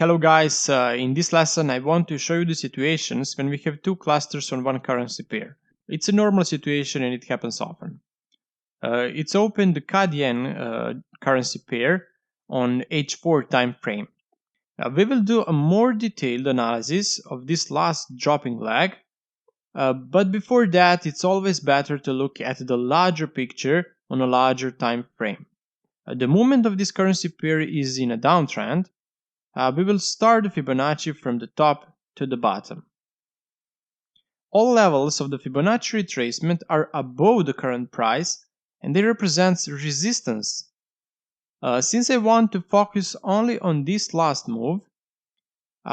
Hello guys, in this lesson I want to show you the situations when we have two clusters on one currency pair. It's a normal situation and it happens often. It's open the CAD-yen currency pair on H4 time frame. We will do a more detailed analysis of this last dropping leg, but before that it's always better to look at the larger picture on a larger time frame. The movement of this currency pair is in a downtrend. We will start the Fibonacci from the top to the bottom. All levels of the Fibonacci retracement are above the current price and they represent resistance. Since I want to focus only on this last move,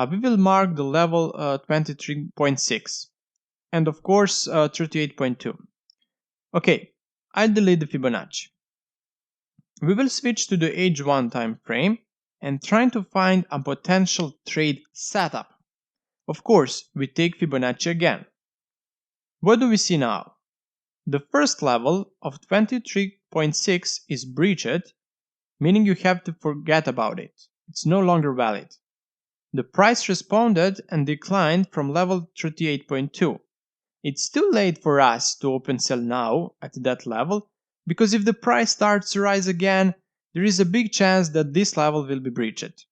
we will mark the level 23.6 and of course 38.2. Okay, I'll delete the Fibonacci. We will switch to the H1 time frame and trying to find a potential trade setup. Of course, we take Fibonacci again. What do we see now? The first level of 23.6 is breached, meaning you have to forget about it. It's no longer valid. The price responded and declined from level 38.2. It's too late for us to open sell now at that level, because if the price starts to rise again, there is a big chance that this level will be breached.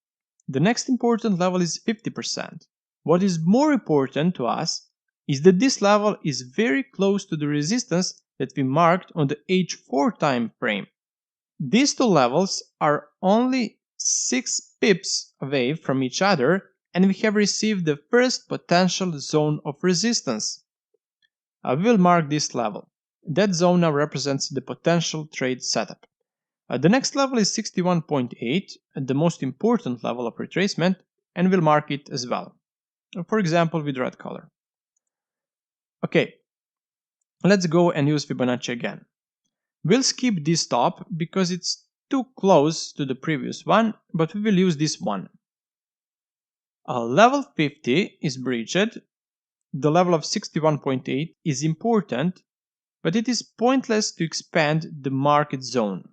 The next important level is 50%. What is more important to us is that this level is very close to the resistance that we marked on the H4 time frame. These two levels are only 6 pips away from each other and we have received the first potential zone of resistance. We will mark this level. That zone now represents the potential trade setup. The next level is 61.8, the most important level of retracement, and we'll mark it as well. For example, with red color. Okay, let's go and use Fibonacci again. We'll skip this top because it's too close to the previous one, but we will use this one. Level 50 is breached. The level of 61.8 is important, but it is pointless to expand the market zone.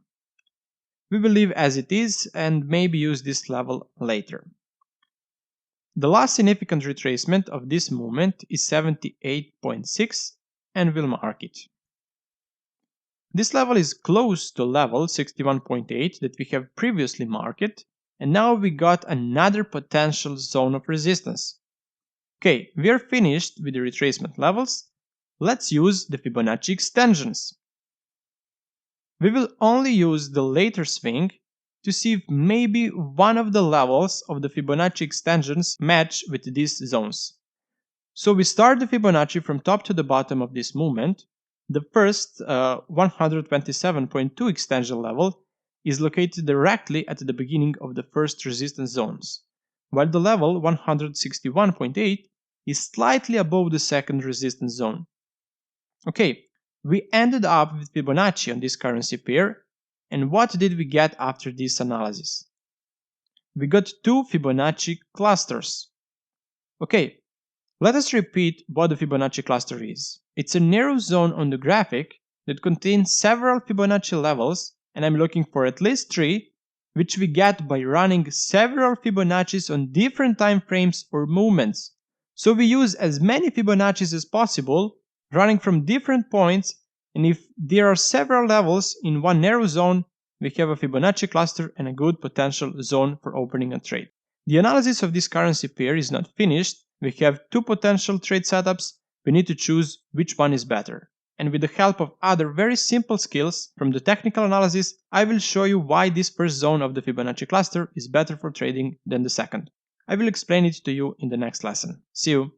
We will leave as it is and maybe use this level later. The last significant retracement of this movement is 78.6 and we'll mark it. This level is close to level 61.8 that we have previously marked, and now we got another potential zone of resistance. Okay, we are finished with the retracement levels. Let's use the Fibonacci extensions. We will only use the later swing to see if maybe one of the levels of the Fibonacci extensions match with these zones. So we start the Fibonacci from top to the bottom of this movement. The first 127.2 extension level is located directly at the beginning of the first resistance zones, while the level 161.8 is slightly above the second resistance zone. Okay, we ended up with Fibonacci on this currency pair, and what did we get after this analysis? We got two Fibonacci clusters. Okay, let us repeat what the Fibonacci cluster is. It's a narrow zone on the graphic that contains several Fibonacci levels, and I'm looking for at least 3, which we get by running several Fibonaccis on different time frames or movements. So we use as many Fibonaccis as possible, running from different points, and if there are several levels in one narrow zone, we have a Fibonacci cluster and a good potential zone for opening a trade. The analysis of this currency pair is not finished. We have two potential trade setups. We need to choose which one is better. And with the help of other very simple skills from the technical analysis, I will show you why this first zone of the Fibonacci cluster is better for trading than the second. I will explain it to you in the next lesson. See you!